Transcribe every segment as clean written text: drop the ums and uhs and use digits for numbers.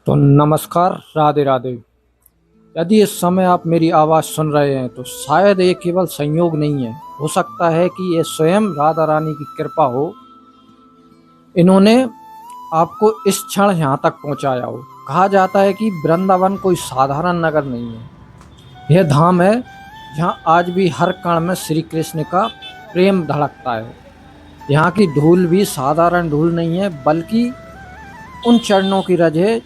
तो नमस्कार, राधे राधे। यदि इस समय आप मेरी आवाज़ सुन रहे हैं तो शायद ये केवल संयोग नहीं है। हो सकता है कि ये स्वयं राधा रानी की कृपा हो। इन्होंने आपको इस क्षण यहाँ तक पहुँचाया हो। कहा जाता है कि वृंदावन कोई साधारण नगर नहीं है। यह धाम है जहाँ आज भी हर कण में श्री कृष्ण का प्रेम धड़कता है। यहाँ की धूल भी साधारण धूल नहीं है, बल्कि उन चरणों की रज है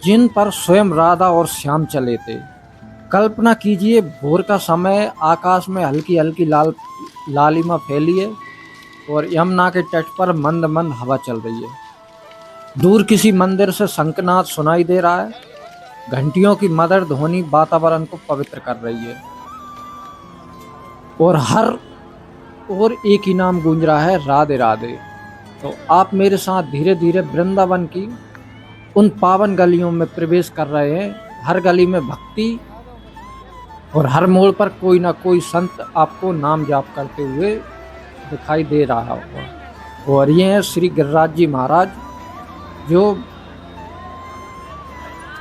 जिन पर स्वयं राधा और श्याम चले थे। कल्पना कीजिए, भोर का समय, आकाश में हल्की हल्की लालिमा फैली है और यमुना के तट पर मंद मंद हवा चल रही है। दूर किसी मंदिर से शंखनाद सुनाई दे रहा है। घंटियों की मधुर ध्वनि वातावरण को पवित्र कर रही है और हर और एक ही नाम गूंज रहा है, राधे राधे। तो आप मेरे साथ धीरे धीरे वृंदावन की उन पावन गलियों में प्रवेश कर रहे हैं। हर गली में भक्ति और हर मोड़ पर कोई ना कोई संत आपको नाम जाप करते हुए दिखाई दे रहा होगा। और ये हैं श्री गिरिराज जी महाराज, जो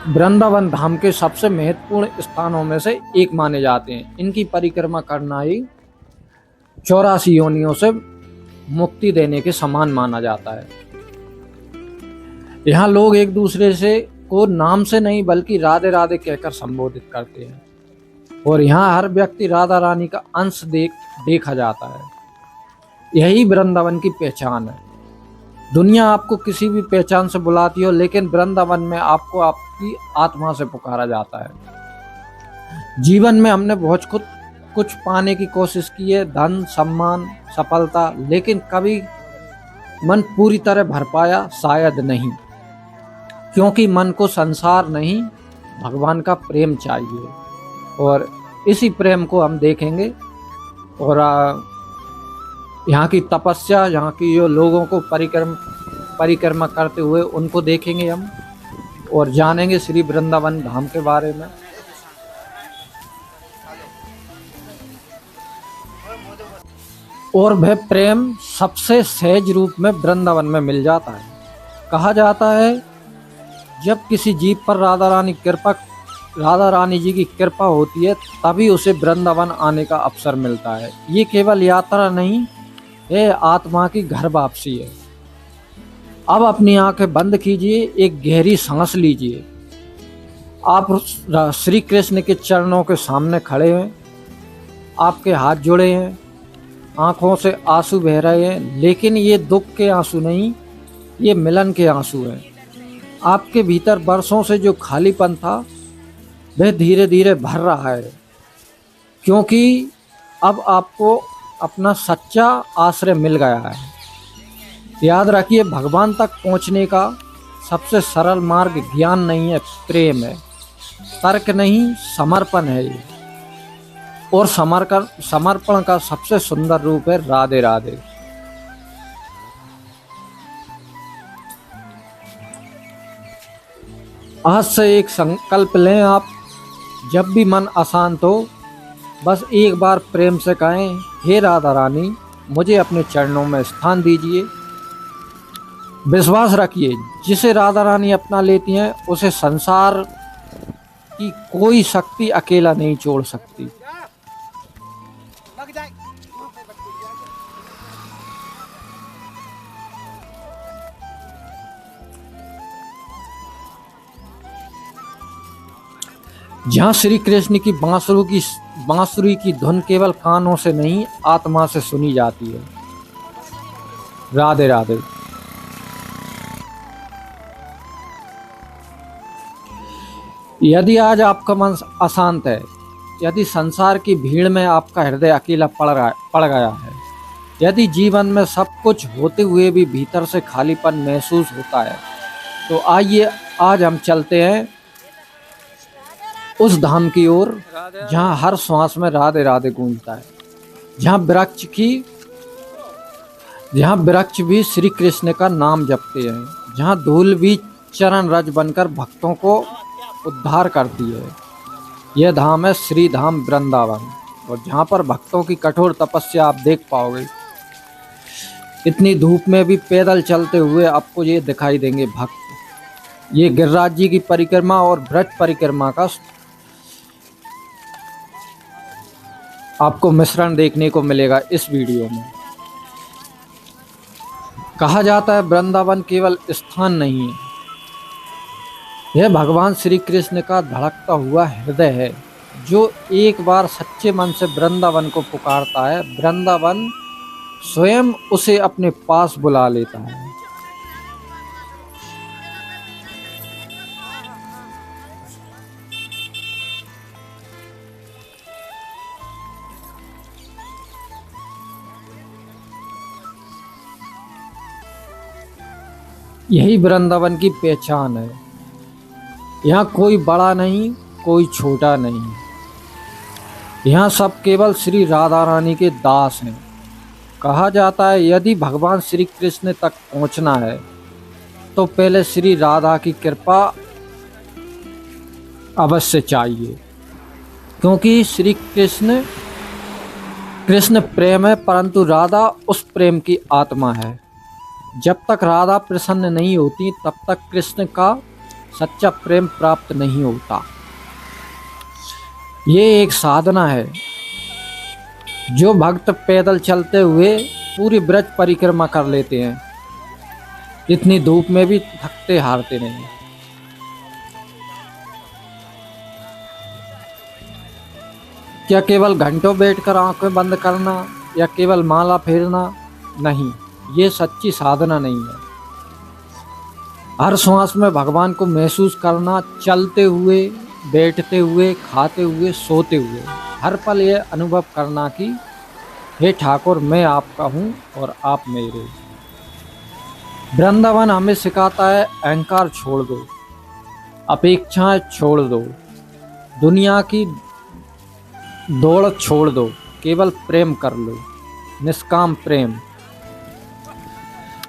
वृंदावन धाम के सबसे महत्वपूर्ण स्थानों में से एक माने जाते हैं। इनकी परिक्रमा करना ही 84 योनियों से मुक्ति देने के समान माना जाता है। यहाँ लोग एक दूसरे से को नाम से नहीं बल्कि राधे राधे कहकर संबोधित करते हैं और यहाँ हर व्यक्ति राधा रानी का अंश देखा जाता है। यही वृंदावन की पहचान है। दुनिया आपको किसी भी पहचान से बुलाती हो, लेकिन वृंदावन में आपको आपकी आत्मा से पुकारा जाता है। जीवन में हमने बहुत कुछ पाने की कोशिश की है, धन, सम्मान, सफलता, लेकिन कभी मन पूरी तरह भर पाया शायद नहीं, क्योंकि मन को संसार नहीं, भगवान का प्रेम चाहिए। और इसी प्रेम को हम देखेंगे और यहाँ की तपस्या, यहाँ की जो लोगों को परिक्रमा करते हुए उनको देखेंगे हम और जानेंगे श्री वृंदावन धाम के बारे में। और वह प्रेम सबसे सहज रूप में वृंदावन में मिल जाता है। कहा जाता है, जब किसी जीव पर राधा रानी जी की कृपा होती है, तभी उसे वृंदावन आने का अवसर मिलता है। ये केवल यात्रा नहीं है, आत्मा की घर वापसी है। अब अपनी आंखें बंद कीजिए, एक गहरी सांस लीजिए। आप श्री कृष्ण के चरणों के सामने खड़े हैं, आपके हाथ जुड़े हैं, आंखों से आंसू बह रहे हैं, लेकिन ये दुख के आंसू नहीं, ये मिलन के आंसू हैं। आपके भीतर बरसों से जो खालीपन था वह धीरे धीरे भर रहा है, क्योंकि अब आपको अपना सच्चा आश्रय मिल गया है। याद रखिए, भगवान तक पहुंचने का सबसे सरल मार्ग ज्ञान नहीं है, प्रेम है। तर्क नहीं, समर्पण है ये। और समर्पण का सबसे सुंदर रूप है राधे राधे। आज से एक संकल्प लें आप, जब भी मन अशांत हो, बस एक बार प्रेम से कहें, हे राधा रानी, मुझे अपने चरणों में स्थान दीजिए। विश्वास रखिए, जिसे राधा रानी अपना लेती हैं उसे संसार की कोई शक्ति अकेला नहीं छोड़ सकती। जहाँ श्री कृष्ण की बांसुरी की धुन केवल कानों से नहीं, आत्मा से सुनी जाती है। राधे राधे। यदि आज आपका मन अशांत है, यदि संसार की भीड़ में आपका हृदय अकेला पड़ गया है, यदि जीवन में सब कुछ होते हुए भी भीतर से खालीपन महसूस होता है, तो आइए आज हम चलते हैं उस धाम की ओर जहाँ हर श्वास में राधे राधे गूंजता है, जहाँ वृक्ष भी श्री कृष्ण का नाम जपते हैं, जहाँ धूल भी चरण रज बनकर भक्तों को उद्धार करती है। यह धाम है श्री धाम वृंदावन, और जहाँ पर भक्तों की कठोर तपस्या आप देख पाओगे। इतनी धूप में भी पैदल चलते हुए आपको ये दिखाई देंगे भक्त, ये गिरिराज जी की परिक्रमा और ब्रज परिक्रमा का आपको मिश्रण देखने को मिलेगा इस वीडियो में। कहा जाता है वृंदावन केवल स्थान नहीं है, यह भगवान श्री कृष्ण का धड़कता हुआ हृदय है। जो एक बार सच्चे मन से वृंदावन को पुकारता है, वृंदावन स्वयं उसे अपने पास बुला लेता है। यही वृंदावन की पहचान है। यहाँ कोई बड़ा नहीं, कोई छोटा नहीं, यहाँ सब केवल श्री राधा रानी के दास हैं। कहा जाता है यदि भगवान श्री कृष्ण तक पहुँचना है तो पहले श्री राधा की कृपा अवश्य चाहिए, क्योंकि श्री कृष्ण प्रेम है, परंतु राधा उस प्रेम की आत्मा है। जब तक राधा प्रसन्न नहीं होती तब तक कृष्ण का सच्चा प्रेम प्राप्त नहीं होता। ये एक साधना है। जो भक्त पैदल चलते हुए पूरी ब्रज परिक्रमा कर लेते हैं, इतनी धूप में भी थकते हारते नहीं। क्या केवल घंटों बैठकर आंखें बंद करना या केवल माला फेरना? नहीं, ये सच्ची साधना नहीं है। हर श्वास में भगवान को महसूस करना, चलते हुए, बैठते हुए, खाते हुए, सोते हुए, हर पल ये अनुभव करना कि हे ठाकुर, मैं आपका हूँ और आप मेरे। वृंदावन हमें सिखाता है अहंकार छोड़ दो, अपेक्षाएं छोड़ दो, दुनिया की दौड़ छोड़ दो, केवल प्रेम कर लो, निष्काम प्रेम।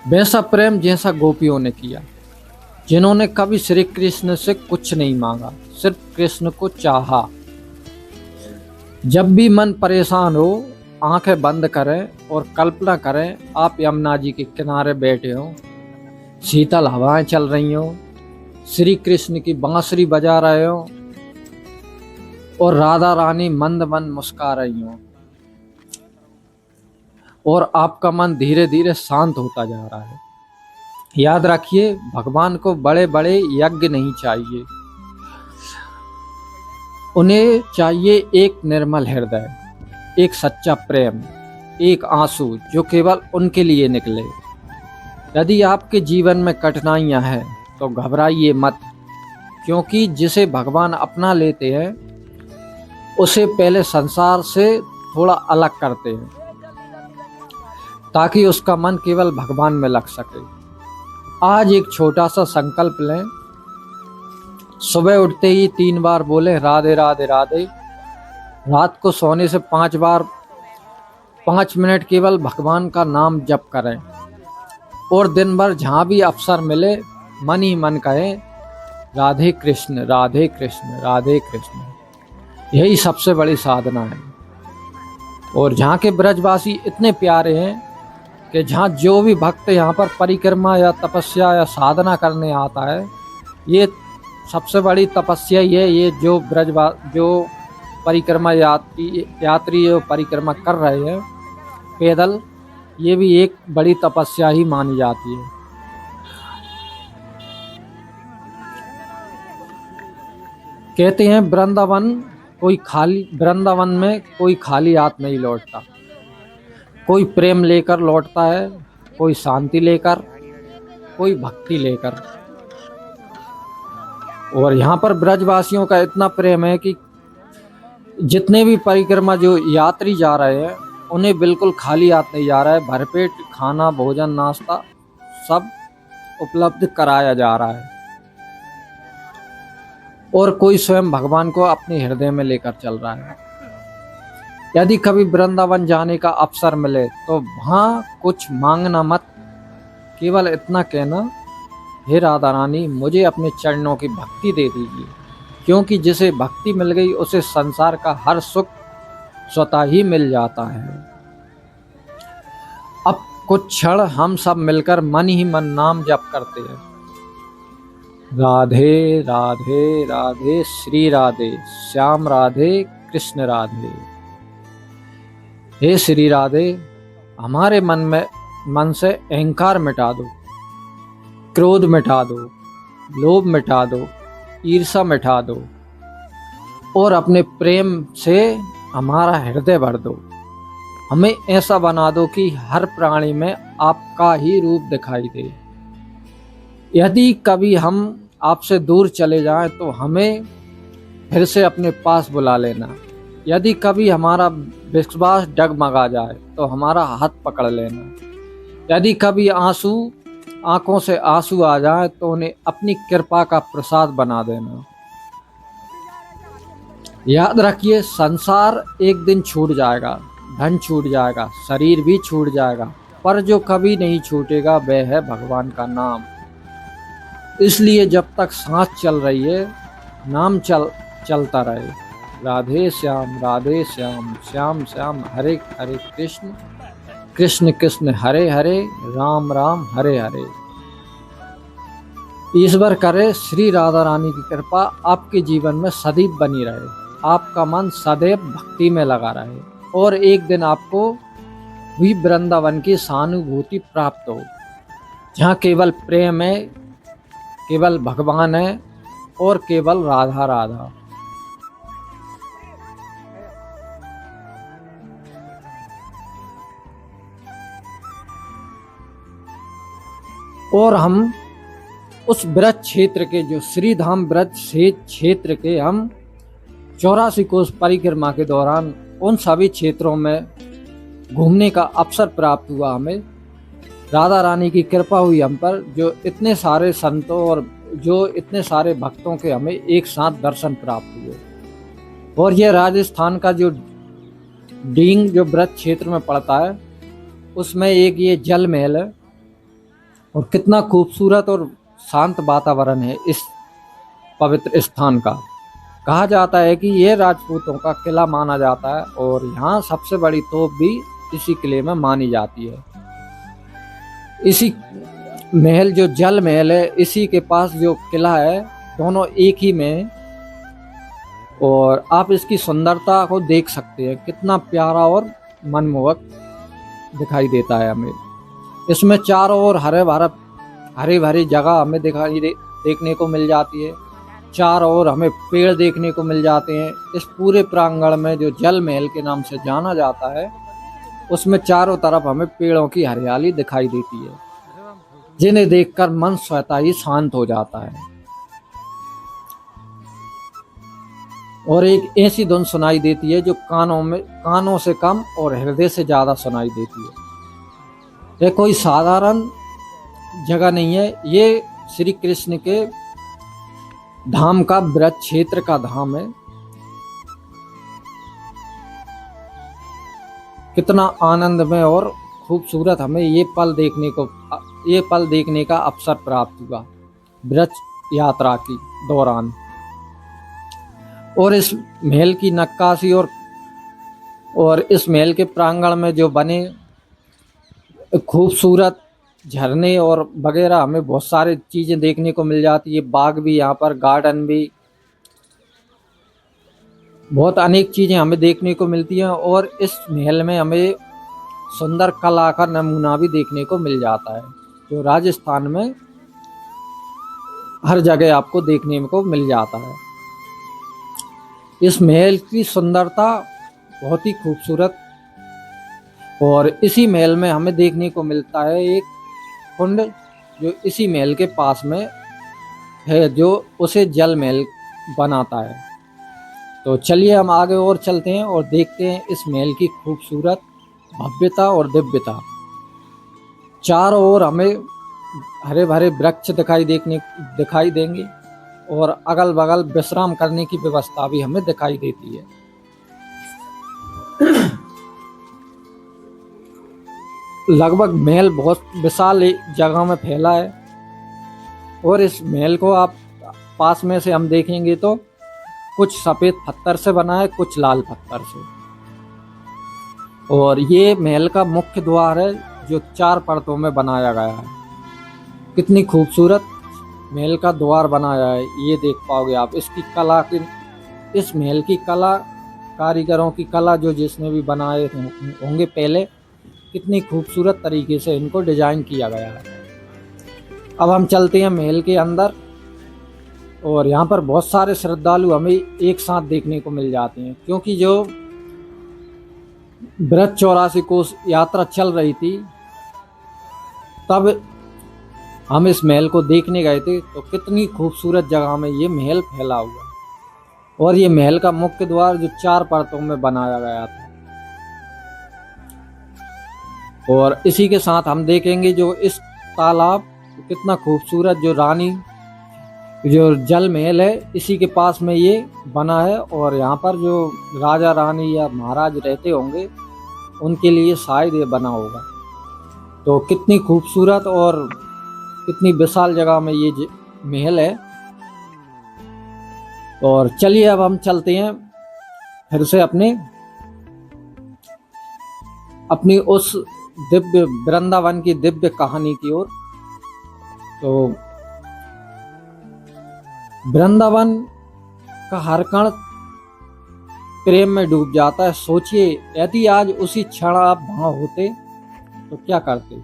वैसा प्रेम जैसा गोपियों ने किया, जिन्होंने कभी श्री कृष्ण से कुछ नहीं मांगा, सिर्फ कृष्ण को चाहा। जब भी मन परेशान हो, आंखें बंद करें और कल्पना करें आप यमुना जी के किनारे बैठे हो, शीतल हवाएं चल रही हो, श्री कृष्ण की बांसुरी बजा रहे हो और राधा रानी मंद मंद मुस्कुरा रही हो और आपका मन धीरे धीरे शांत होता जा रहा है। याद रखिए, भगवान को बड़े बड़े यज्ञ नहीं चाहिए, उन्हें चाहिए एक निर्मल हृदय, एक सच्चा प्रेम, एक आंसू जो केवल उनके लिए निकले। यदि आपके जीवन में कठिनाइयां हैं तो घबराइए मत, क्योंकि जिसे भगवान अपना लेते हैं उसे पहले संसार से थोड़ा अलग करते हैं, ताकि उसका मन केवल भगवान में लग सके। आज एक छोटा सा संकल्प लें। सुबह उठते ही 3 बार बोले राधे राधे राधे। रात को सोने से 5 बार 5 मिनट केवल भगवान का नाम जप करें और दिन भर जहाँ भी अवसर मिले मन ही मन कहें राधे कृष्ण राधे कृष्ण राधे कृष्ण। यही सबसे बड़ी साधना है। और जहाँ के ब्रजवासी इतने प्यारे हैं कि जहाँ जो भी भक्त यहाँ पर परिक्रमा या तपस्या या साधना करने आता है, ये सबसे बड़ी तपस्या ये जो जो परिक्रमा यात्री जो परिक्रमा कर रहे हैं पैदल, ये भी एक बड़ी तपस्या ही मानी जाती है। कहते हैं वृंदावन में कोई खाली हाथ नहीं लौटता। कोई प्रेम लेकर लौटता है, कोई शांति लेकर, कोई भक्ति लेकर। और यहाँ पर ब्रजवासियों का इतना प्रेम है कि जितने भी परिक्रमा जो यात्री जा रहे हैं उन्हें बिल्कुल खाली हाथ नहीं जा रहा है। भरपेट खाना, भोजन, नाश्ता सब उपलब्ध कराया जा रहा है और कोई स्वयं भगवान को अपने हृदय में लेकर चल रहा है। यदि कभी वृंदावन जाने का अवसर मिले तो वहाँ कुछ मांगना मत, केवल इतना कहना, हे राधा रानी, मुझे अपने चरणों की भक्ति दे दीजिए, क्योंकि जिसे भक्ति मिल गई उसे संसार का हर सुख स्वतः ही मिल जाता है। अब कुछ क्षण हम सब मिलकर मन ही मन नाम जप करते हैं। राधे राधे राधे श्री राधे श्याम राधे कृष्ण राधे। हे श्री राधे, हमारे मन से अहंकार मिटा दो, क्रोध मिटा दो, लोभ मिटा दो, ईर्ष्या मिटा दो और अपने प्रेम से हमारा हृदय भर दो। हमें ऐसा बना दो कि हर प्राणी में आपका ही रूप दिखाई दे। यदि कभी हम आपसे दूर चले जाएं तो हमें फिर से अपने पास बुला लेना। यदि कभी हमारा विश्वास डगमगा जाए तो हमारा हाथ पकड़ लेना। यदि कभी आंखों से आंसू आ जाए तो उन्हें अपनी कृपा का प्रसाद बना देना। याद रखिए, संसार एक दिन छूट जाएगा, धन छूट जाएगा, शरीर भी छूट जाएगा, पर जो कभी नहीं छूटेगा वह है भगवान का नाम। इसलिए जब तक सांस चल रही है, नाम चलता रहे। राधे श्याम श्याम श्याम हरे हरे कृष्ण, कृष्ण कृष्ण हरे हरे, राम राम हरे हरे। ईश्वर करे श्री राधा रानी की कृपा आपके जीवन में सदैव बनी रहे, आपका मन सदैव भक्ति में लगा रहे और एक दिन आपको भी वृंदावन की सहानुभूति प्राप्त हो, जहाँ केवल प्रेम है, केवल भगवान है और केवल राधा राधा। और हम उस ब्रज क्षेत्र के, जो श्रीधाम ब्रज क्षेत्र के, हम 84 कोस परिक्रमा के दौरान उन सभी क्षेत्रों में घूमने का अवसर प्राप्त हुआ। हमें राधा रानी की कृपा हुई हम पर, जो इतने सारे संतों और जो इतने सारे भक्तों के हमें एक साथ दर्शन प्राप्त हुए। और यह राजस्थान का जो डींग जो ब्रज क्षेत्र में पड़ता है, उसमें एक ये जल महल है और कितना खूबसूरत और शांत वातावरण है इस पवित्र स्थान का। कहा जाता है कि यह राजपूतों का किला माना जाता है और यहाँ सबसे बड़ी तोप भी इसी किले में मानी जाती है। इसी महल, जो जल महल है, इसी के पास जो किला है, दोनों एक ही में, और आप इसकी सुंदरता को देख सकते हैं, कितना प्यारा और मनमोहक दिखाई देता है हमें। इसमें चारों ओर हरे भरी जगह हमें देखने को मिल जाती है, चारों ओर हमें पेड़ देखने को मिल जाते हैं। इस पूरे प्रांगण में, जो जल महल के नाम से जाना जाता है, उसमें चारों तरफ हमें पेड़ों की हरियाली दिखाई देती है, जिन्हें देखकर मन स्वतः ही शांत हो जाता है और एक ऐसी धुन सुनाई देती है जो कानों से कम और हृदय से ज्यादा सुनाई देती है। यह कोई साधारण जगह नहीं है, ये श्री कृष्ण के धाम का, ब्रज क्षेत्र का धाम है। कितना आनंदमय और खूबसूरत हमें ये पल देखने का अवसर प्राप्त हुआ ब्रज यात्रा की दौरान। और इस महल की नक्काशी और इस महल के प्रांगण में जो बने खूबसूरत झरने और वगैरह, हमें बहुत सारी चीज़ें देखने को मिल जाती है। बाग भी यहाँ पर, गार्डन भी, बहुत अनेक चीज़ें हमें देखने को मिलती हैं। और इस महल में हमें सुंदर कला का नमूना भी देखने को मिल जाता है, जो राजस्थान में हर जगह आपको देखने को मिल जाता है। इस महल की सुंदरता बहुत ही खूबसूरत। और इसी महल में हमें देखने को मिलता है एक कुंड, जो इसी महल के पास में है, जो उसे जल महल बनाता है। तो चलिए हम आगे और चलते हैं और देखते हैं इस महल की खूबसूरत भव्यता और दिव्यता। चारों ओर हमें हरे भरे वृक्ष दिखाई देंगे और अगल बगल विश्राम करने की व्यवस्था भी हमें दिखाई देती है। लगभग महल बहुत विशाल जगह में फैला है और इस महल को आप पास में से हम देखेंगे तो कुछ सफ़ेद पत्थर से बना है, कुछ लाल पत्थर से। और ये महल का मुख्य द्वार है, जो 4 परतों में बनाया गया है। कितनी खूबसूरत महल का द्वार बनाया है, ये देख पाओगे आप। इसकी कला की, इस महल की कला, कारीगरों की कला जो जिसने भी बनाए होंगे पहले, कितनी खूबसूरत तरीके से इनको डिजाइन किया गया है। अब हम चलते हैं महल के अंदर, और यहाँ पर बहुत सारे श्रद्धालु हमें एक साथ देखने को मिल जाते हैं, क्योंकि जो बृहत् 84 कोस यात्रा चल रही थी तब हम इस महल को देखने गए थे। तो कितनी खूबसूरत जगह में ये महल फैला हुआ है, और ये महल का मुख्य द्वार जो 4 परतों में बनाया गया था। और इसी के साथ हम देखेंगे जो इस तालाब कितना खूबसूरत, जो रानी जो जल महल है इसी के पास में ये बना है, और यहाँ पर जो राजा रानी या महाराज रहते होंगे उनके लिए शायद ये बना होगा। तो कितनी खूबसूरत और कितनी विशाल जगह में ये महल है। और चलिए अब हम चलते हैं फिर से अपनी उस दिव्य वृंदावन की दिव्य कहानी की ओर। तो वृंदावन का हर कण प्रेम में डूब जाता है। सोचिए यदि आज उसी क्षण आप वहां होते तो क्या करते।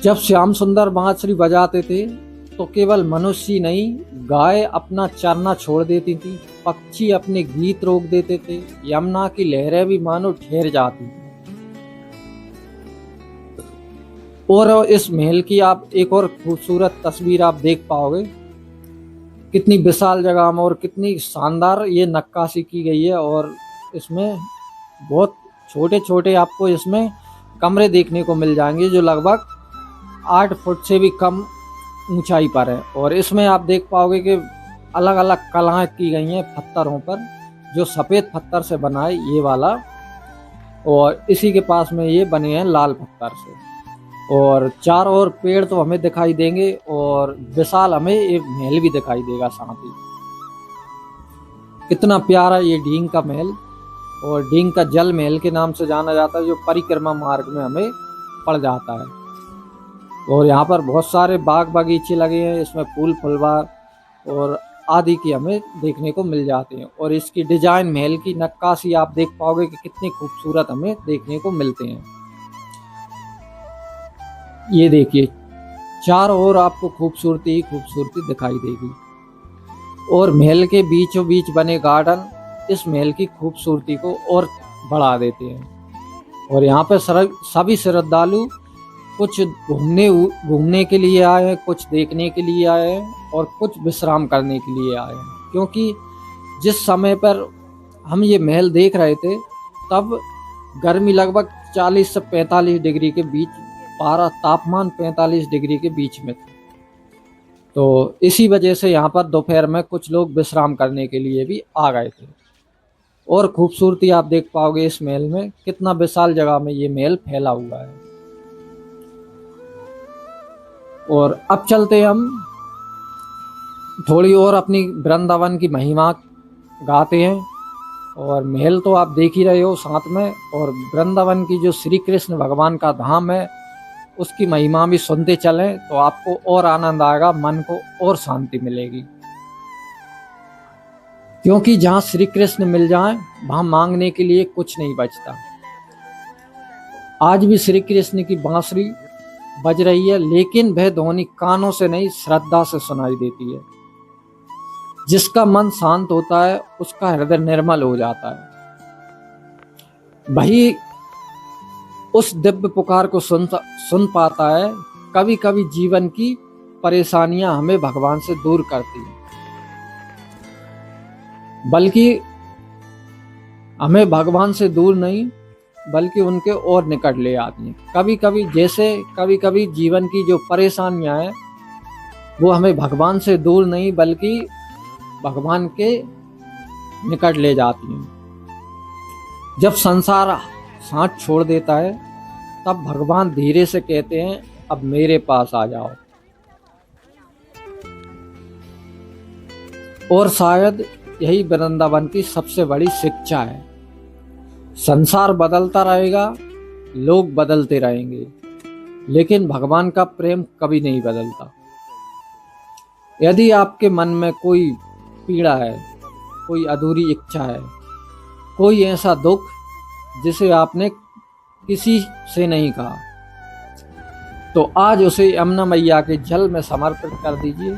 जब श्याम सुंदर बांसुरी बजाते थे तो केवल मनुष्य नहीं, गाय अपना चरना छोड़ देती थी, पक्षी अपने गीत रोक देते थे, यमुना की लहरें भी मानो ठहर जाती थी। और इस महल की आप एक और खूबसूरत तस्वीर आप देख पाओगे, कितनी विशाल जगह में और कितनी शानदार ये नक्काशी की गई है। और इसमें बहुत छोटे छोटे आपको इसमें कमरे देखने को मिल जाएंगे जो लगभग 8 फुट से भी कम ऊंचाई पर है। और इसमें आप देख पाओगे कि अलग अलग कलाएं की गई हैं पत्थरों पर, जो सफ़ेद पत्थर से बना है ये वाला, और इसी के पास में ये बने हैं लाल पत्थर से। और चारों ओर पेड़ तो हमें दिखाई देंगे, और विशाल हमें एक महल भी दिखाई देगा साथ ही। कितना प्यारा ये ढींग का महल, और ढींग का जल महल के नाम से जाना जाता है, जो परिक्रमा मार्ग में हमें पड़ जाता है। और यहाँ पर बहुत सारे बाग बगीचे लगे हैं, इसमें फूल फुलवार और आदि की हमें देखने को मिल जाते हैं। और इसकी डिजाइन, महल की नक्काशी आप देख पाओगे कि कितनी खूबसूरत हमें देखने को मिलते हैं। ये देखिए चारों ओर आपको खूबसूरती ही खूबसूरती दिखाई देगी, और महल के बीचों बीच बने गार्डन इस महल की खूबसूरती को और बढ़ा देते हैं। और यहाँ पे सभी श्रद्धालु कुछ घूमने के लिए आए हैं, कुछ देखने के लिए आए हैं, और कुछ विश्राम करने के लिए आए हैं। क्योंकि जिस समय पर हम ये महल देख रहे थे तब गर्मी लगभग 40 से 45 डिग्री के बीच, पारा तापमान 45 डिग्री के बीच में था। तो इसी वजह से यहाँ पर दोपहर में कुछ लोग विश्राम करने के लिए भी आ गए थे। और खूबसूरती आप देख पाओगे इस महल में, कितना विशाल जगह में ये महल फैला हुआ है। और अब चलते हम थोड़ी और अपनी वृंदावन की महिमा गाते हैं। और महल तो आप देख ही रहे हो साथ में, और वृंदावन की जो श्री कृष्ण भगवान का धाम है उसकी महिमा भी सुनते चलें तो आपको और आनंद आएगा, मन को और शांति मिलेगी। क्योंकि जहाँ श्री कृष्ण मिल जाएं वहाँ मांगने के लिए कुछ नहीं बचता। आज भी श्री कृष्ण की बांसुरी बज रही है, लेकिन वह ध्वनि कानों से नहीं श्रद्धा से सुनाई देती है। जिसका मन शांत होता है उसका हृदय निर्मल हो जाता है, वही उस दिव्य पुकार को सुन पाता है। कभी कभी जीवन की परेशानियां हमें भगवान से दूर करती हैं, बल्कि हमें भगवान से दूर नहीं बल्कि उनके और निकट ले आती हैं। कभी कभी जीवन की जो परेशानियां हैं वो हमें भगवान से दूर नहीं बल्कि भगवान के निकट ले जाती हैं। जब संसार साथ छोड़ देता है तब भगवान धीरे से कहते हैं अब मेरे पास आ जाओ। और शायद यही वृंदावन की सबसे बड़ी शिक्षा है। संसार बदलता रहेगा, लोग बदलते रहेंगे, लेकिन भगवान का प्रेम कभी नहीं बदलता। यदि आपके मन में कोई पीड़ा है, कोई अधूरी इच्छा है, कोई ऐसा दुख जिसे आपने किसी से नहीं कहा, तो आज उसे यमुना मैया के जल में समर्पित कर दीजिए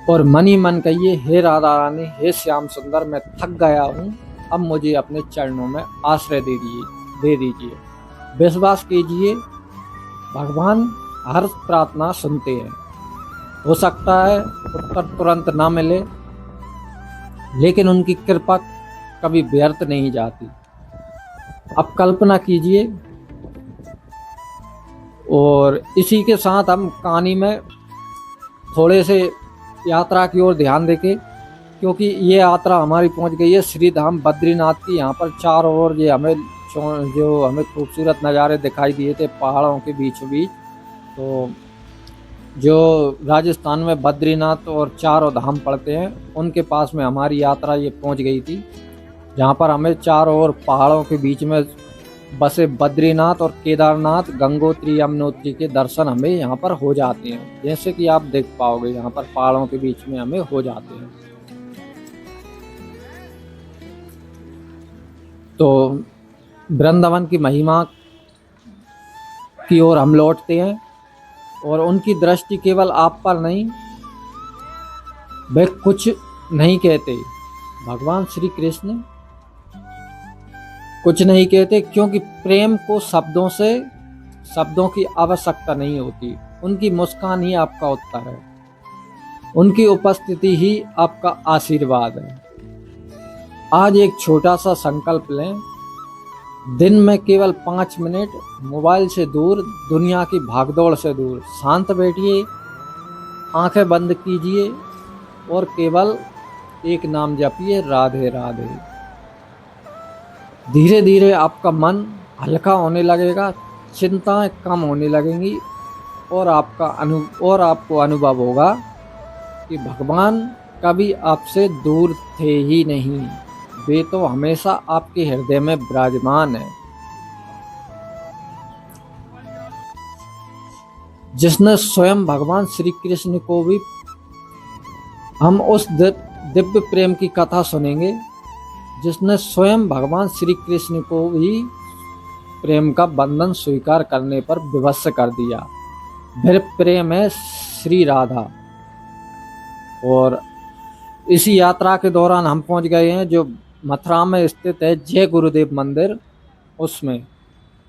और मन ही मन कहिए, हे राधा रानी, हे श्याम सुंदर, मैं थक गया हूँ, अब मुझे अपने चरणों में आश्रय दे दीजिए। विश्वास कीजिए, भगवान हर प्रार्थना सुनते हैं। हो सकता है उत्तर तुरंत ना मिले, लेकिन उनकी कृपा कभी व्यर्थ नहीं जाती। अब कल्पना कीजिए, और इसी के साथ हम कहानी में थोड़े से यात्रा की ओर ध्यान देके, क्योंकि ये यात्रा हमारी पहुंच गई है श्री धाम बद्रीनाथ की। यहाँ पर चारों ओर जो हमें खूबसूरत नज़ारे दिखाई दिए थे पहाड़ों के बीचों बीच, तो जो राजस्थान में बद्रीनाथ और चारों धाम पड़ते हैं, उनके पास में हमारी यात्रा ये पहुंच गई थी, जहाँ पर हमें चारों ओर पहाड़ों के बीच में बसे बद्रीनाथ और केदारनाथ, गंगोत्री, यमुनोत्री के दर्शन हमें यहाँ पर हो जाते हैं। जैसे कि आप देख पाओगे, यहाँ पर पहाड़ों के बीच में हमें हो जाते हैं। तो वृंदावन की महिमा की ओर हम लौटते हैं, और उनकी दृष्टि केवल आप पर नहीं, वे कुछ नहीं कहते। भगवान श्री कृष्ण कुछ नहीं कहते, क्योंकि प्रेम को शब्दों की आवश्यकता नहीं होती। उनकी मुस्कान ही आपका उत्तर है, उनकी उपस्थिति ही आपका आशीर्वाद है। आज एक छोटा सा संकल्प लें, दिन में केवल 5 मिनट मोबाइल से दूर, दुनिया की भागदौड़ से दूर शांत बैठिए, आंखें बंद कीजिए और केवल एक नाम जपिए, राधे राधे। धीरे धीरे आपका मन हल्का होने लगेगा, चिंताएं कम होने लगेंगी, और आपको अनुभव होगा कि भगवान कभी आपसे दूर थे ही नहीं, वे तो हमेशा आपके हृदय में विराजमान है। जिसने स्वयं भगवान श्री कृष्ण को भी, हम उस दिव्य प्रेम की कथा सुनेंगे जिसने स्वयं भगवान श्री कृष्ण को भी प्रेम का बंधन स्वीकार करने पर विवश कर दिया। फिर प्रेम है श्री राधा। और इसी यात्रा के दौरान हम पहुंच गए हैं जो मथुरा में स्थित है जय गुरुदेव मंदिर, उसमें।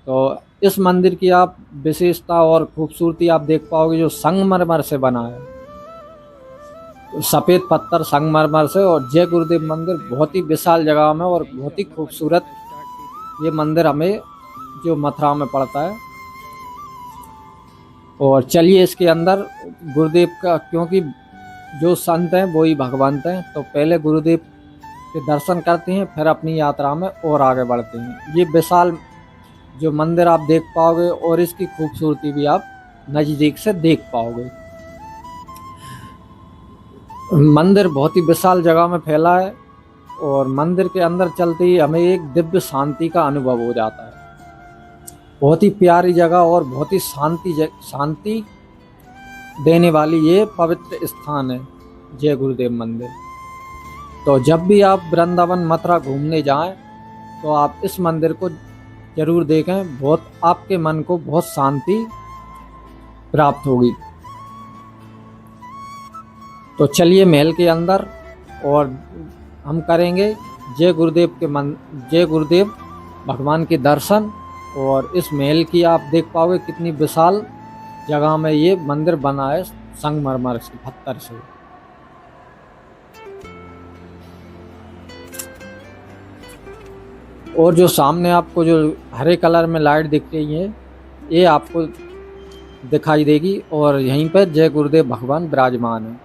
तो इस मंदिर की आप विशेषता और खूबसूरती आप देख पाओगे, जो संगमरमर से बना है, सफ़ेद पत्थर संगमरमर से। और जय गुरुदेव मंदिर बहुत ही विशाल जगह में और बहुत ही खूबसूरत ये मंदिर हमें जो मथुरा में पड़ता है। और चलिए इसके अंदर गुरुदेव का, क्योंकि जो संत हैं वो ही भगवंत हैं, तो पहले गुरुदेव के दर्शन करते हैं, फिर अपनी यात्रा में और आगे बढ़ते हैं। ये विशाल जो मंदिर आप देख पाओगे और इसकी खूबसूरती भी आप नज़दीक से देख पाओगे। मंदिर बहुत ही विशाल जगह में फैला है, और मंदिर के अंदर चलते ही हमें एक दिव्य शांति का अनुभव हो जाता है। बहुत ही प्यारी जगह और बहुत ही शांति देने वाली ये पवित्र स्थान है जय गुरुदेव मंदिर। तो जब भी आप वृंदावन मथुरा घूमने जाएं, तो आप इस मंदिर को जरूर देखें, बहुत आपके मन को बहुत शांति प्राप्त होगी। तो चलिए महल के अंदर, और हम करेंगे जय गुरुदेव भगवान के दर्शन। और इस महल की आप देख पाओगे कितनी विशाल जगह में ये मंदिर बना है संगमरमर से, पत्थर से। और जो सामने आपको जो हरे कलर में लाइट दिख रही है, ये आपको दिखाई देगी, और यहीं पर जय गुरुदेव भगवान विराजमान है।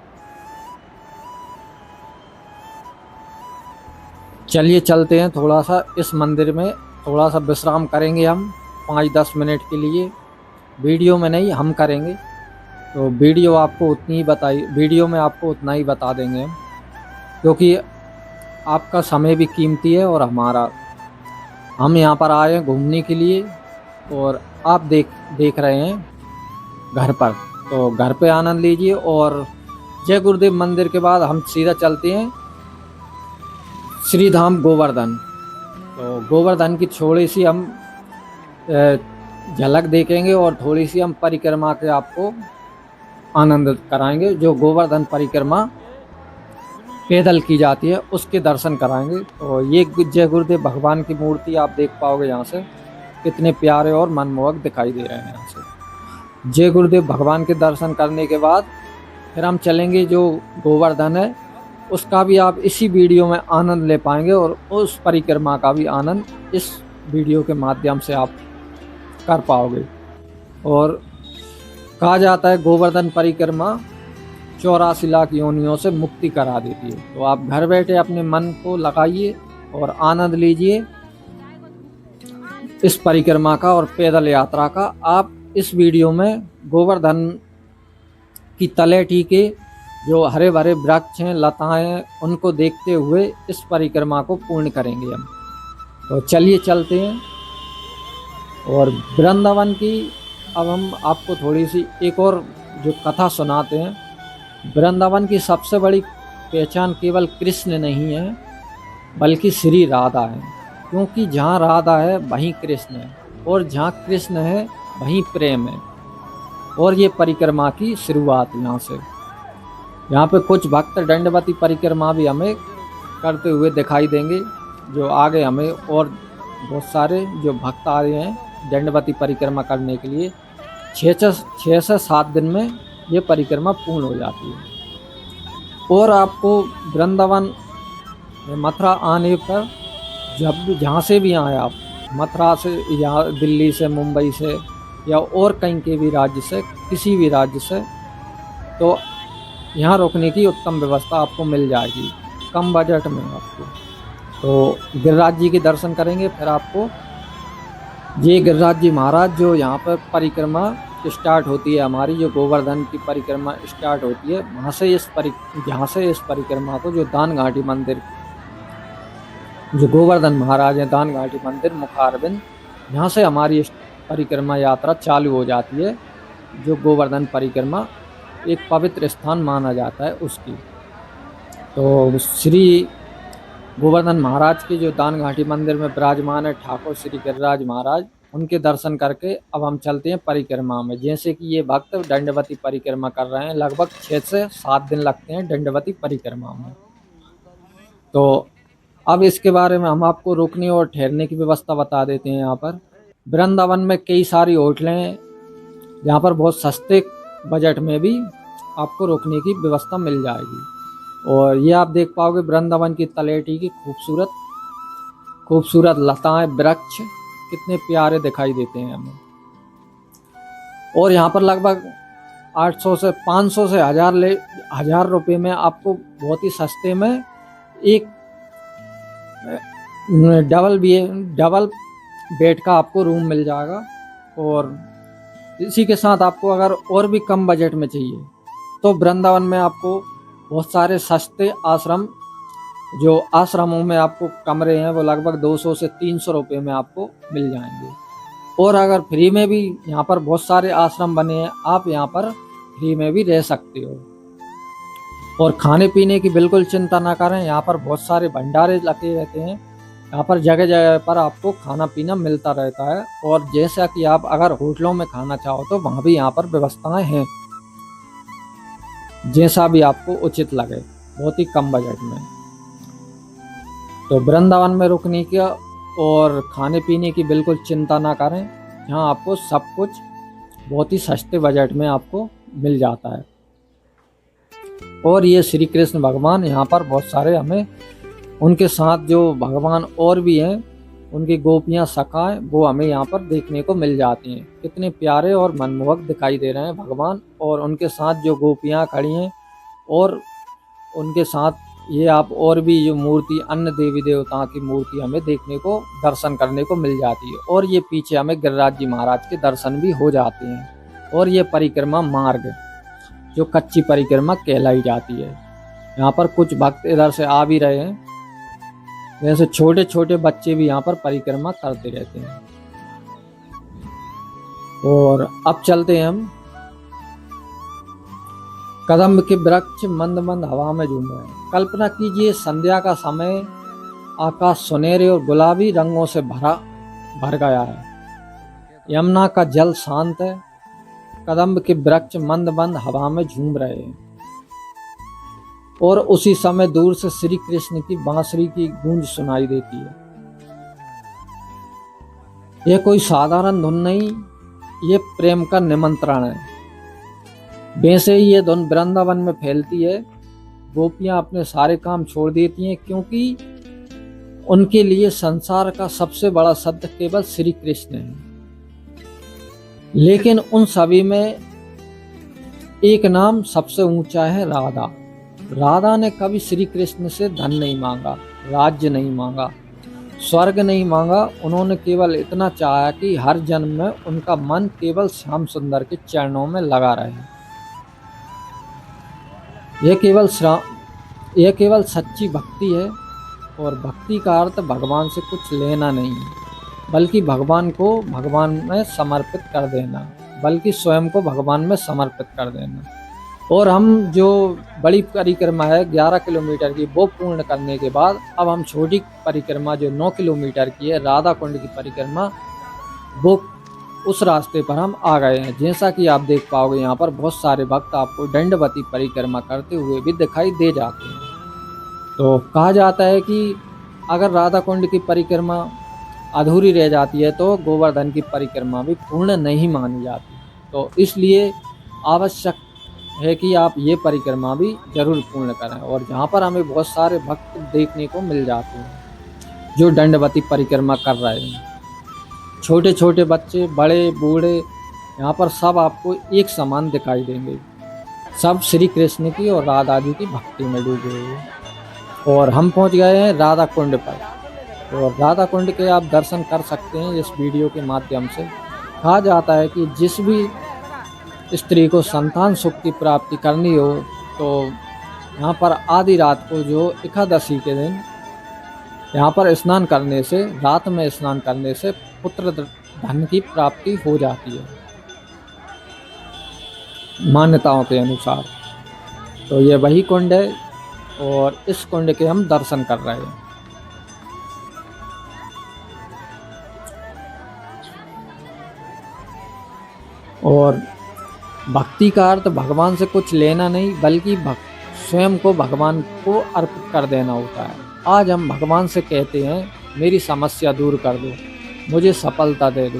चलिए चलते हैं, थोड़ा सा इस मंदिर में थोड़ा सा विश्राम करेंगे हम 5-10 मिनट के लिए। वीडियो में नहीं, हम करेंगे, तो वीडियो में आपको उतना ही बता देंगे हम, क्योंकि आपका समय भी कीमती है और हमारा। हम यहाँ पर आए हैं घूमने के लिए और आप देख रहे हैं घर पर, तो घर पे आनंद लीजिए। और जय गुरुदेव मंदिर के बाद हम सीधा चलते हैं श्री धाम गोवर्धन। तो गोवर्धन की थोड़ी सी हम झलक देखेंगे और थोड़ी सी हम परिक्रमा के आपको आनंद कराएंगे। जो गोवर्धन परिक्रमा पैदल की जाती है उसके दर्शन कराएंगे। तो ये जय गुरुदेव भगवान की मूर्ति आप देख पाओगे यहाँ से, कितने प्यारे और मनमोहक दिखाई दे रहे हैं यहाँ से। जय गुरुदेव भगवान के दर्शन करने के बाद फिर हम चलेंगे जो गोवर्धन है उसका भी आप इसी वीडियो में आनंद ले पाएंगे और उस परिक्रमा का भी आनंद इस वीडियो के माध्यम से आप कर पाओगे। और कहा जाता है गोवर्धन परिक्रमा 84 लाख योनियों से मुक्ति करा देती है। तो आप घर बैठे अपने मन को लगाइए और आनंद लीजिए इस परिक्रमा का और पैदल यात्रा का। आप इस वीडियो में गोवर्धन की तलेटी के जो हरे भरे वृक्ष हैं, लताएं हैं, उनको देखते हुए इस परिक्रमा को पूर्ण करेंगे हम। तो चलिए चलते हैं। और वृंदावन की अब हम आपको थोड़ी सी एक और जो कथा सुनाते हैं। वृंदावन की सबसे बड़ी पहचान केवल कृष्ण नहीं है बल्कि श्री राधा है, क्योंकि जहाँ राधा है वहीं कृष्ण है और जहाँ कृष्ण है वहीं प्रेम है। और ये परिक्रमा की शुरुआत यहाँ से। यहाँ पे कुछ भक्त दंडवती परिक्रमा भी हमें करते हुए दिखाई देंगे, जो आगे हमें और बहुत सारे जो भक्त आ रहे हैं दंडवती परिक्रमा करने के लिए। 6 से 7 दिन में ये परिक्रमा पूर्ण हो जाती है। और आपको वृंदावन मथुरा आने पर जब जहाँ से भी आए आप, मथुरा से या दिल्ली से, मुंबई से या और कहीं के भी राज्य से, किसी भी राज्य से, तो यहाँ रुकने की उत्तम व्यवस्था आपको मिल जाएगी कम बजट में आपको। तो गिरिराज जी के दर्शन करेंगे। फिर आपको ये गिरिराज जी महाराज जो यहाँ पर परिक्रमा स्टार्ट होती है हमारी, जो गोवर्धन की परिक्रमा स्टार्ट होती है, वहाँ से जहाँ से इस परिक्रमा को जो दान घाटी मंदिर, जो गोवर्धन महाराज है, दान घाटी मंदिर मुखारबिंद, यहाँ से हमारी परिक्रमा यात्रा चालू हो जाती है। जो गोवर्धन परिक्रमा एक पवित्र स्थान माना जाता है उसकी। तो श्री गोवर्धन महाराज के जो दान घाटी मंदिर में विराजमान है ठाकुर श्री गिरिराज महाराज, उनके दर्शन करके अब हम चलते हैं परिक्रमा में। जैसे कि ये भक्त दंडवती परिक्रमा कर रहे हैं, लगभग 6 से 7 दिन लगते हैं दंडवती परिक्रमा में। तो अब इसके बारे में हम आपको रुकने और ठहरने की व्यवस्था बता देते हैं। यहाँ पर वृंदावन में कई सारी होटलें हैं जहाँ पर बहुत सस्ते बजट में भी आपको रुकने की व्यवस्था मिल जाएगी। और ये आप देख पाओगे वृंदावन की तलेटी की खूबसूरत लताएं, वृक्ष कितने प्यारे दिखाई देते हैं हमें। और यहाँ पर लगभग 800 से 500 से 1000 रुपये में आपको बहुत ही सस्ते में एक डबल बेड का आपको रूम मिल जाएगा। और इसी के साथ आपको अगर और भी कम बजट में चाहिए तो वृंदावन में आपको बहुत सारे सस्ते आश्रम, जो आश्रमों में आपको कमरे हैं वो लगभग 200 से 300 रुपये में आपको मिल जाएंगे। और अगर फ्री में भी यहाँ पर बहुत सारे आश्रम बने हैं, आप यहाँ पर फ्री में भी रह सकते हो। और खाने पीने की बिल्कुल चिंता ना करें, यहाँ पर बहुत सारे भंडारे लगे रहते हैं। यहाँ पर जगह जगह पर आपको खाना पीना मिलता रहता है। और जैसा कि आप अगर होटलों में खाना चाहो तो वहाँ भी यहाँ पर व्यवस्थाएं हैं, जैसा भी आपको उचित लगे, बहुत ही कम बजट में। तो वृंदावन में रुकने की और खाने पीने की बिल्कुल चिंता ना करें, यहाँ आपको सब कुछ बहुत ही सस्ते बजट में आपको मिल जाता है। और ये श्री कृष्ण भगवान यहाँ पर बहुत सारे हमें, उनके साथ जो भगवान और भी हैं, उनकी गोपियाँ सखाएं, वो हमें यहाँ पर देखने को मिल जाती हैं। कितने प्यारे और मनमोहक दिखाई दे रहे हैं भगवान, और उनके साथ जो गोपियाँ खड़ी हैं, और उनके साथ ये आप और भी जो मूर्ति, अन्य देवी देवताओं की मूर्ति हमें देखने को, दर्शन करने को मिल जाती है। और ये पीछे हमें गिरिराज जी महाराज के दर्शन भी हो जाते हैं। और ये परिक्रमा मार्ग जो कच्ची परिक्रमा कहलाई जाती है। यहाँ पर कुछ भक्त इधर से आ भी रहे हैं जैसे छोटे छोटे बच्चे भी यहाँ पर परिक्रमा करते रहते हैं। और अब चलते हैं हम। कदम्ब के वृक्ष मंद मंद हवा में झूम रहे हैं। कल्पना कीजिए संध्या का समय, आकाश सुनहरे और गुलाबी रंगों से भर गया है। यमुना का जल शांत है। कदम्ब के वृक्ष मंद मंद हवा में झूम रहे हैं और उसी समय दूर से श्री कृष्ण की बांसुरी की गूंज सुनाई देती है। यह कोई साधारण धुन नहीं, ये प्रेम का निमंत्रण है। वैसे ही ये धुन वृंदावन में फैलती है। गोपियां अपने सारे काम छोड़ देती हैं, क्योंकि उनके लिए संसार का सबसे बड़ा सत्य केवल श्री कृष्ण है। लेकिन उन सभी में एक नाम सबसे ऊंचा है, राधा। राधा ने कभी श्री कृष्ण से धन नहीं मांगा, राज्य नहीं मांगा, स्वर्ग नहीं मांगा। उन्होंने केवल इतना चाहा कि हर जन्म में उनका मन केवल श्याम सुंदर के चरणों में लगा रहे। यह केवल सच्ची भक्ति है। और भक्ति का अर्थ भगवान से कुछ लेना नहीं है, बल्कि भगवान को भगवान में समर्पित कर देना, बल्कि स्वयं को भगवान में समर्पित कर देना। और हम जो बड़ी परिक्रमा है 11 किलोमीटर की, वो पूर्ण करने के बाद अब हम छोटी परिक्रमा जो 9 किलोमीटर की है, राधा कुंड की परिक्रमा, वो उस रास्ते पर हम आ गए हैं। जैसा कि आप देख पाओगे यहाँ पर बहुत सारे भक्त आपको दंडवती परिक्रमा करते हुए भी दिखाई दे जाते हैं। तो कहा जाता है कि अगर राधा कुंड की परिक्रमा अधूरी रह जाती है तो गोवर्धन की परिक्रमा भी पूर्ण नहीं मानी जाती। तो इसलिए आवश्यक है कि आप ये परिक्रमा भी जरूर पूर्ण करें। और जहाँ पर हमें बहुत सारे भक्त देखने को मिल जाते हैं जो दंडवती परिक्रमा कर रहे हैं, छोटे छोटे बच्चे, बड़े बूढ़े, यहाँ पर सब आपको एक समान दिखाई देंगे। सब श्री कृष्ण की और राधा जी की भक्ति में डूबे हुए। और हम पहुँच गए हैं राधा कुंड पर। और राधा कुंड के आप दर्शन कर सकते हैं इस वीडियो के माध्यम से। कहा जाता है कि जिस भी स्त्री को संतान सुख की प्राप्ति करनी हो तो यहाँ पर आधी रात को, जो एकादशी के दिन, यहाँ पर स्नान करने से, रात में स्नान करने से पुत्र धन की प्राप्ति हो जाती है मान्यताओं के अनुसार। तो ये वही कुंड है और इस कुंड के हम दर्शन कर रहे हैं। और भक्ति का अर्थ भगवान से कुछ लेना नहीं, बल्कि स्वयं को भगवान को अर्पित कर देना होता है। आज हम भगवान से कहते हैं, मेरी समस्या दूर कर दो, मुझे सफलता दे दो,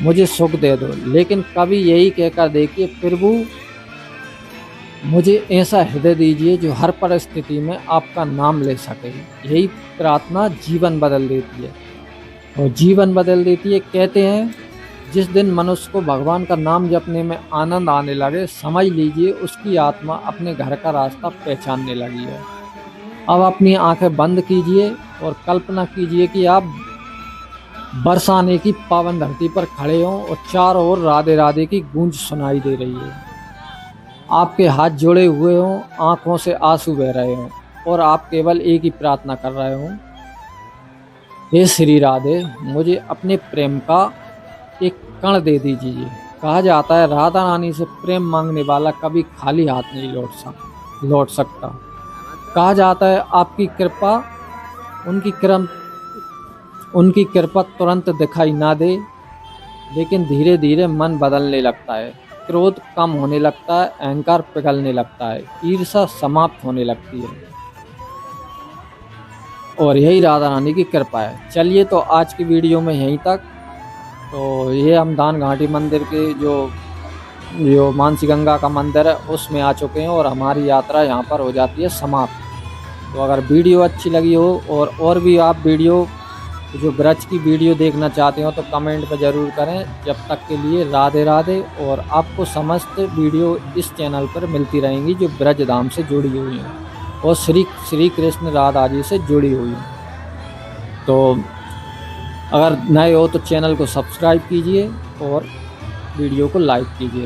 मुझे सुख दे दो। लेकिन कभी यही कहकर देखिए, प्रभु मुझे ऐसा हृदय दीजिए जो हर परिस्थिति में आपका नाम ले सके। यही प्रार्थना जीवन बदल देती है। और जीवन बदल देती है, कहते हैं जिस दिन मनुष्य को भगवान का नाम जपने में आनंद आने लगे, समझ लीजिए उसकी आत्मा अपने घर का रास्ता पहचानने लगी है। अब अपनी आंखें बंद कीजिए और कल्पना कीजिए कि आप बरसाने की पावन धरती पर खड़े हों और चारों ओर राधे राधे की गूंज सुनाई दे रही है। आपके हाथ जोड़े हुए हों, आंखों से आंसू बह रहे हों और आप केवल एक ही प्रार्थना कर रहे हों, हे श्री राधे, मुझे अपने प्रेम का एक कण दे दीजिए। कहा जाता है राधा रानी से प्रेम मांगने वाला कभी खाली हाथ नहीं लौट सकता। कहा जाता है आपकी कृपा, उनकी कृपा तुरंत दिखाई ना दे, लेकिन धीरे धीरे मन बदलने लगता है, क्रोध कम होने लगता है, अहंकार पिघलने लगता है, ईर्ष्या समाप्त होने लगती है। और यही राधा रानी की कृपा है। चलिए तो आज की वीडियो में यहीं तक। तो ये हम दान घाटी मंदिर के जो मानसी गंगा का मंदिर है उसमें आ चुके हैं और हमारी यात्रा यहाँ पर हो जाती है समाप्त। तो अगर वीडियो अच्छी लगी हो और भी आप वीडियो जो ब्रज की वीडियो देखना चाहते हो तो कमेंट पर ज़रूर करें। जब तक के लिए राधे राधे। और आपको समस्त वीडियो इस चैनल पर मिलती रहेंगी जो ब्रज धाम से जुड़ी हुई हैं और श्री कृष्ण राधा जी से जुड़ी हुई हैं। तो अगर नए हो तो चैनल को सब्सक्राइब कीजिए और वीडियो को लाइक कीजिए।